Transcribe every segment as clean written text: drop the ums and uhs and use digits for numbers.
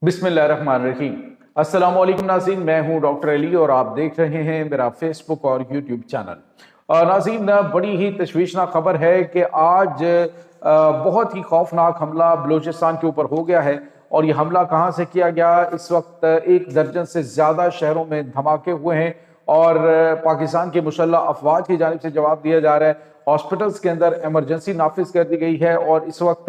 बिस्मिल्लाहिर्रहमानिर्रहीम। अस्सलामुअलैकुम नाज़रीन, मैं हूं डॉक्टर अली और आप देख रहे हैं मेरा फेसबुक और यूट्यूब चैनल। नाज़रीन, बड़ी ही तशवीशनाक खबर है कि आज बहुत ही खौफनाक हमला बलूचिस्तान के ऊपर हो गया है। और ये हमला कहाँ से किया गया? इस वक्त एक दर्जन से ज़्यादा शहरों में धमाके हुए हैं और पाकिस्तान की मुसल्लह अफवाज की जानिब से जवाब दिया जा रहा है। हॉस्पिटल्स के अंदर इमरजेंसी नाफिज कर दी गई है और इस वक्त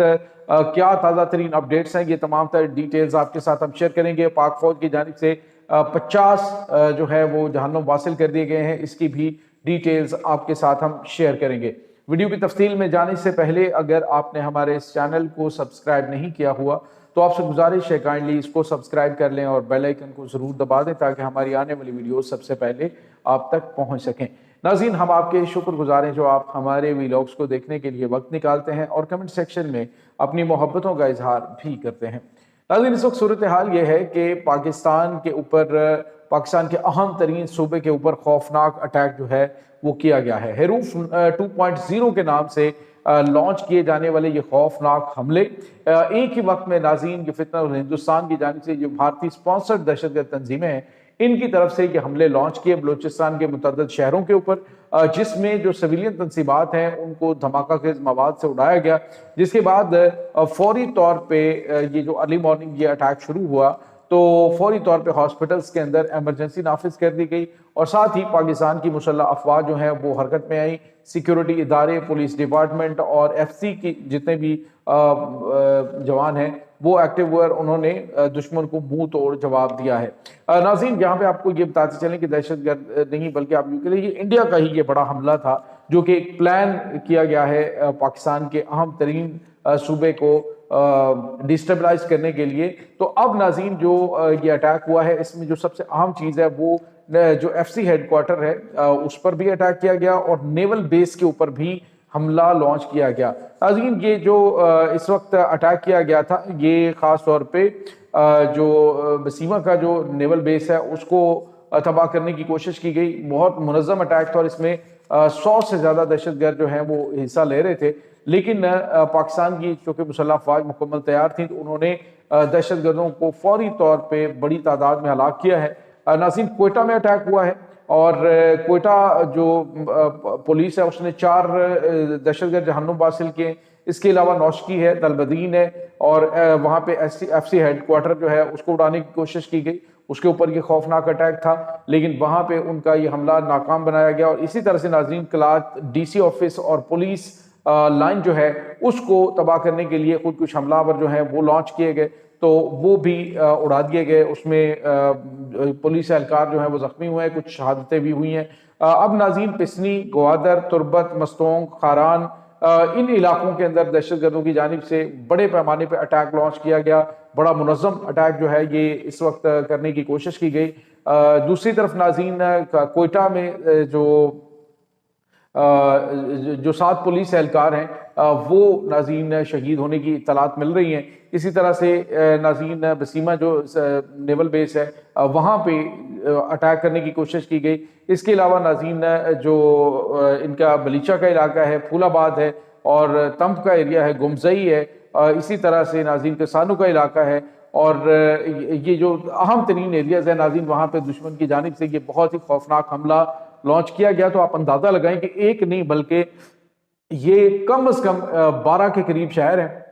क्या ताज़ा तरीन अपडेट्स हैं, ये तमाम तर डिटेल्स आपके साथ हम शेयर करेंगे। पाक फौज की जानिब से 50 जो है वो जहन्नुम वासिल कर दिए गए हैं, इसकी भी डिटेल्स आपके साथ हम शेयर करेंगे। वीडियो की तफसील में जाने से पहले अगर आपने हमारे इस चैनल को सब्सक्राइब नहीं किया हुआ तो आपसे गुजारिश है काइंडली इसको सब्सक्राइब कर लें और बेल आइकन को ज़रूर दबा दें ताकि हमारी आने वाली वीडियो सबसे पहले आप तक पहुंच सकें। नाज़रीन, हम आपके शुक्रगुजार हैं जो आप हमारे वीलॉग्स को देखने के लिए वक्त निकालते हैं और कमेंट सेक्शन में अपनी मोहब्बतों का इजहार भी करते हैं। नाज़रीन, इस वक्त सूरत हाल ये है कि पाकिस्तान के अहम तरीन सूबे के ऊपर खौफनाक अटैक जो है वो किया गया है। हरूफ 2.0 के नाम से लॉन्च किए जाने वाले ये खौफनाक हमले एक ही वक्त में नाज़रीन ये फितना और हिंदुस्तान की जानिब से जो भारतीय स्पॉन्सर्ड दहशतगर्द तंजीमें हैं इनकी तरफ से ये हमले लॉन्च किए बलूचिस्तान के मुतअद्दिद शहरों के ऊपर, जिसमें जो सिविलियन तंसीबात हैं उनको धमाका खेज मवाद से उड़ाया गया। जिसके बाद फौरी तौर पे ये जो अर्ली मॉर्निंग ये अटैक शुरू हुआ तो फौरी तौर पे हॉस्पिटल्स के अंदर इमरजेंसी नाफिज कर दी गई और साथ ही पाकिस्तान की मुसल्लह अफवाज जो हैं वो हरकत में आई। सिक्योरिटी इदारे, पुलिस डिपार्टमेंट और FC की जितने भी जवान हैं वो एक्टिव हुए और उन्होंने दुश्मन को मुंह तोड़ जवाब दिया है। नाज़रीन, यहाँ पे आपको ये बताते चलें कि दहशतगर्द नहीं बल्कि आप यूं कहें ये इंडिया का ही ये बड़ा हमला था जो कि एक प्लान किया गया है पाकिस्तान के अहम तरीन सूबे को डिस्टेबलाइज करने के लिए। तो अब नाज़रीन जो ये अटैक हुआ है इसमें जो सबसे अहम चीज़ है वो जो FC हेडक्वार्टर है उस पर भी अटैक किया गया और नेवल बेस के ऊपर भी हमला लॉन्च किया गया। नाज़रीन, ये जो इस वक्त अटैक किया गया था ये ख़ास तौर पे जो बसीमा का जो नेवल बेस है उसको तबाह करने की कोशिश की गई। बहुत मुनज़्ज़म अटैक था और इसमें 100 से ज़्यादा दहशतगर्द जो हैं वो हिस्सा ले रहे थे। लेकिन पाकिस्तान की चूँकि मुसल्लह अफवाज मुकम्मल तैयार थी तो उन्होंने दहशतगर्दों को फौरी तौर पर बड़ी तादाद में हलाक किया है। नाज़रीन, कोयटा में अटैक हुआ है और कोयटा जो पुलिस है उसने 4 दहशतगर्द जहन्नुम हासिल किए। इसके अलावा नौशकी है, दलबदीन है और वहाँ पे FC हेडक्वार्टर जो है उसको उड़ाने की कोशिश की गई। उसके ऊपर ये खौफनाक अटैक था लेकिन वहाँ पे उनका ये हमला नाकाम बनाया गया। और इसी तरह से नाज़रीन क्लात DC ऑफिस और पुलिस लाइन जो है उसको तबाह करने के लिए खुद कुछ हमलावर जो हैं वो लॉन्च किए गए तो वो भी उड़ा दिए गए। उसमें पुलिस एहलकार जो है वो जख्मी हुए हैं, कुछ शहादतें भी हुई हैं। अब नाज़रीन पिसनी, ग्वादर, तुर्बत, मस्तोंग, खारान इन इलाकों के अंदर दहशतगर्दों की जानिब से बड़े पैमाने पर अटैक लॉन्च किया गया। बड़ा मुनज़्ज़म अटैक जो है ये इस वक्त करने की कोशिश की गई। दूसरी तरफ नाज़रीन कोयटा में जो 7 पुलिस एहलकार हैं वो नाज़रीन शहीद होने की इत्तलात मिल रही हैं। इसी तरह से नाज़रीन बसीमा जो नेवल बेस है वहाँ पे अटैक करने की कोशिश की गई। इसके अलावा नाज़रीन जो इनका बलीचा का इलाका है, फूलाबाद है और तंब का एरिया है, गुमजई है, इसी तरह से नाज़रीन किसानों का इलाका है और ये जो अहम तरीन एरियाज़ है नाज़रीन वहाँ पे दुश्मन की जानिब से ये बहुत ही खौफनाक हमला लॉन्च किया गया। तो आप अंदाजा लगाएं कि एक नहीं बल्कि ये कम से कम 12 के करीब शहर हैं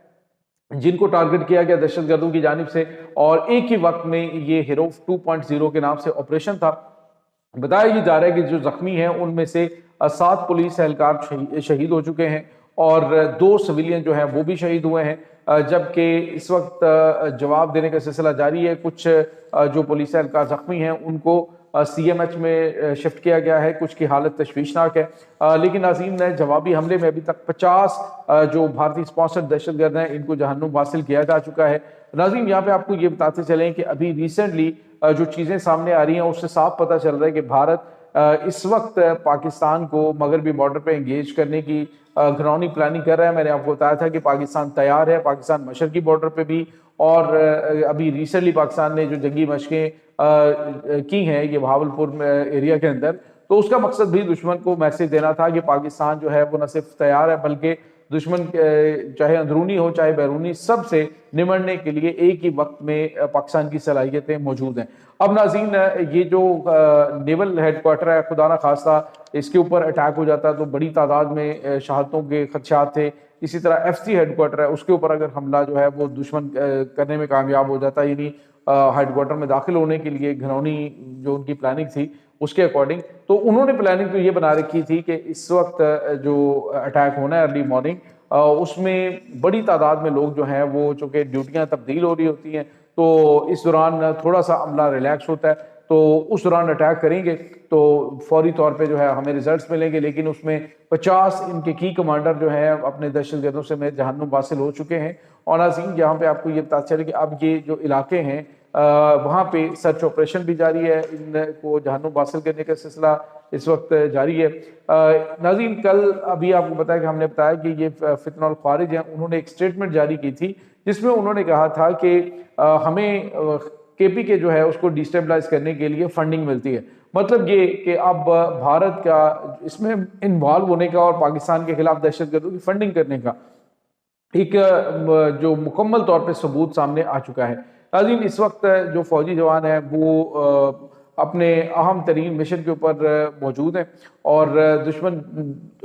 जिनको टारगेट किया गया दहशतगर्दों की जानिब से और एक ही वक्त में ये हरूफ 2.0 के नाम से ऑपरेशन था। बताया ये जा रहा है कि जो जख्मी हैं उनमें से 7 पुलिस एहलकार शहीद हो चुके हैं और 2 सिविलियन जो हैं वो भी शहीद हुए हैं। जबकि इस वक्त जवाब देने का सिलसिला जारी है। कुछ जो पुलिस एहलकार जख्मी हैं उनको CMH में शिफ्ट किया गया है, कुछ की हालत तशवीशनाक है। लेकिन नाज़रीन जवाबी हमले में अभी तक 50 जो भारतीय स्पॉन्सर्ड दहशतगर्द हैं इनको जहन्नुम हासिल किया जा चुका है। नाज़रीन, यहाँ पे आपको ये बताते चलें कि अभी रिसेंटली जो चीज़ें सामने आ रही हैं उससे साफ पता चल रहा है कि भारत इस वक्त पाकिस्तान को मगरबी बॉर्डर पे एंगेज करने की घरौनी प्लानिंग कर रहा है। मैंने आपको बताया था कि पाकिस्तान तैयार है, पाकिस्तान मशरकी बॉर्डर पे भी और अभी रिसेंटली पाकिस्तान ने जो जंगी मशकें की हैं ये बहावलपुर एरिया के अंदर, तो उसका मकसद भी दुश्मन को मैसेज देना था कि पाकिस्तान जो है वो न सिर्फ तैयार है बल्कि दुश्मन चाहे अंदरूनी हो चाहे बैरूनी, सबसे निमटने के लिए एक ही वक्त में पाकिस्तान की सलाहियतें मौजूद हैं। अब नाज़रीन, ये जो नेवल हेडक्वार्टर है, खुदा ना खास्ता इसके ऊपर अटैक हो जाता तो बड़ी तादाद में शहादतों के खदशात थे। इसी तरह FC हेडक्वार्टर है, उसके ऊपर अगर हमला जो है वो दुश्मन करने में कामयाब हो जाता, यानी हेडक्वार्टर में दाखिल होने के लिए घनौनी जो उनकी प्लानिंग थी उसके अकॉर्डिंग, तो उन्होंने प्लानिंग तो ये बना रखी थी कि इस वक्त जो अटैक होना है अर्ली मॉर्निंग, उसमें बड़ी तादाद में लोग जो हैं वो चूँकि ड्यूटियाँ तब्दील हो रही होती हैं, तो इस दौरान थोड़ा सा अमला रिलैक्स होता है, तो उस दौरान अटैक करेंगे तो फौरी तौर पे जो है हमें रिजल्ट्स मिलेंगे। लेकिन उसमें 50 इनके की कमांडर जो है अपने दहशतगर्दों से में जहन्नुम हासिल हो चुके हैं। और नाज़रीन, यहाँ पे आपको ये पता चले कि अब ये जो इलाके हैं वहाँ पे सर्च ऑपरेशन भी जारी है, इनको जहन्नुम हासिल करने का सिलसिला इस वक्त जारी है। नाज़रीन, कल अभी आपको बताया कि हमने बताया कि ये फितनल ख्वारिज हैं, उन्होंने एक स्टेटमेंट जारी की थी जिसमें उन्होंने कहा था कि हमें KP के जो है उसको डिस्टेबलाइज करने के लिए फंडिंग मिलती है। मतलब ये कि अब भारत का इसमें इन्वॉल्व होने का और पाकिस्तान के खिलाफ दहशतगर्दों की फंडिंग करने का एक जो मुकम्मल तौर पे सबूत सामने आ चुका है। नाज़रीन, इस वक्त जो फौजी जवान है वो अपने अहम तरीन मिशन के ऊपर मौजूद हैं और दुश्मन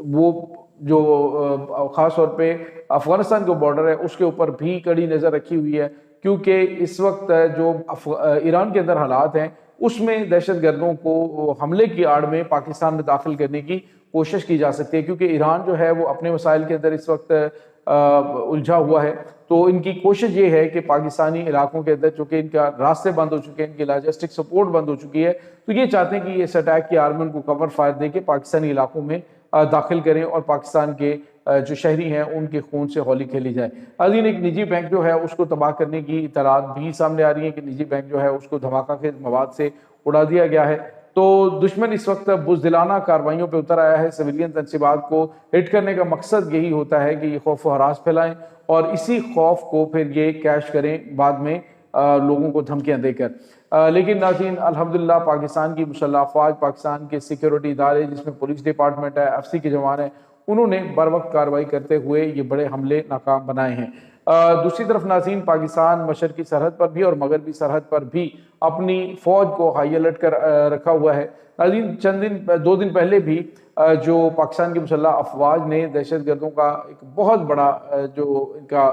वो जो ख़ास तौर पे अफगानिस्तान का बॉर्डर है उसके ऊपर भी कड़ी नज़र रखी हुई है, क्योंकि इस वक्त जो ईरान के अंदर हालात हैं उसमें दहशतगर्दों को हमले की आड़ में पाकिस्तान में दाखिल करने की कोशिश की जा सकती है, क्योंकि ईरान जो है वो अपने मसाइल के अंदर इस वक्त उलझा हुआ है। तो इनकी कोशिश ये है कि पाकिस्तानी इलाकों के अंदर चूंकि इनका रास्ते बंद हो चुके हैं, इनकी लॉजिस्टिक सपोर्ट बंद हो चुकी है, तो ये चाहते हैं कि इस अटैक की आर्मी उनको कवर फायर दे के पाकिस्तानी इलाकों में दाखिल करें और पाकिस्तान के जो शहरी हैं उनके खून से होली खेली जाए। अजीन, एक निजी बैंक जो है उसको तबाह करने की इतलात भी सामने आ रही है कि निजी बैंक जो है उसको धमाका खेज मवाद से उड़ा दिया गया है। तो दुश्मन इस वक्त बुज़दिलाना कार्रवाइयों पर उतर आया है। सिविलियन तंसीबात को हिट करने का मकसद यही होता है कि ये खौफ व हरास फैलाएं और इसी खौफ को फिर ये कैश करें बाद में लोगों को धमकियां देकर। लेकिन नाज़रीन, अल्हम्दुलिल्लाह पाकिस्तान की मुसल्लह अफवाज, पाकिस्तान के सिक्योरिटी इदारे जिसमें पुलिस डिपार्टमेंट है, FC के जवान हैं, उन्होंने बर वक्त कार्रवाई करते हुए ये बड़े हमले नाकाम बनाए हैं। दूसरी तरफ नाज़रीन, पाकिस्तान मशरकी सरहद पर भी और मगरबी सरहद पर भी अपनी फ़ौज को हाई अलर्ट कर रखा हुआ है। नाज़रीन, 2 दिन पहले भी जो पाकिस्तान की मुसल्लह अफवाज ने दहशतगर्दों का एक बहुत बड़ा जो इनका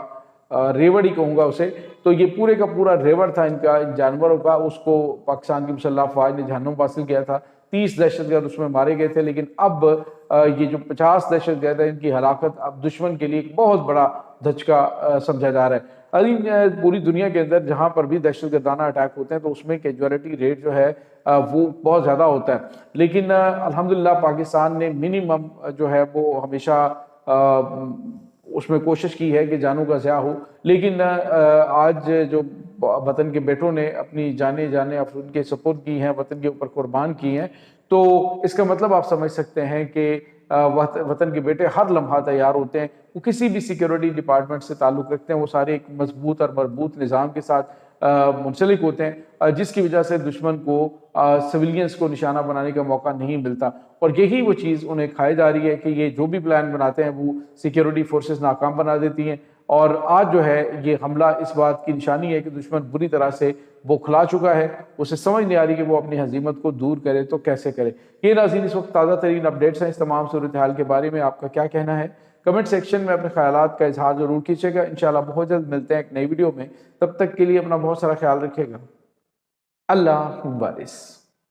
रेवड़ ही कहूँगा उसे, तो ये पूरे का पूरा रेवड़ था इनका, इन जानवरों का, उसको पाकिस्तान की मुसल्लह अफवाज ने जहन्नुम हासिल किया था। 30 दहशतगर्द उसमें मारे गए थे। लेकिन अब ये जो 50 दहशतगर्द है इनकी हलाकत अब दुश्मन के लिए एक बहुत बड़ा धचका समझा जा रहा है। अरे पूरी दुनिया के अंदर जहाँ पर भी दहशतगर्दाना अटैक होते हैं तो उसमें कैजुअलिटी रेट जो है वो बहुत ज़्यादा होता है। लेकिन अल्हम्दुलिल्लाह पाकिस्तान ने मिनिमम जो है वो हमेशा उसमें कोशिश की है कि जानों का ज़या हो। लेकिन आज जो वतन के बेटों ने अपनी जाने अफरीन के सपुर्द की हैं, वतन के ऊपर कुर्बान की हैं, तो इसका मतलब आप समझ सकते हैं कि वतन के बेटे हर लम्हा तैयार होते हैं। वो किसी भी सिक्योरिटी डिपार्टमेंट से ताल्लुक़ रखते हैं, वो सारे एक मजबूत और मरबूत निज़ाम के साथ मुंसलिक होते हैं, जिसकी वजह से दुश्मन को सिविलियंस को निशाना बनाने का मौका नहीं मिलता। और यही वो चीज़ उन्हें खाई जा रही है कि ये जो भी प्लान बनाते हैं वो सिक्योरिटी फोर्सेस नाकाम बना देती हैं। और आज जो है ये हमला इस बात की निशानी है कि दुश्मन बुरी तरह से बौखला चुका है, उसे समझ नहीं आ रही कि वो अपनी हजीमत को दूर करे तो कैसे करे। ये नाज़रीन इस वक्त ताज़ा तरीन अपडेट्स हैं। इस तमाम सूरत हाल के बारे में आपका क्या कहना है? कमेंट सेक्शन में अपने ख्यालात का इजहार जरूर कीजिएगा। इंशाल्लाह बहुत जल्द मिलते हैं एक नई वीडियो में। तब तक के लिए अपना बहुत सारा ख्याल रखिएगा। अल्लाह हाफ़िज़।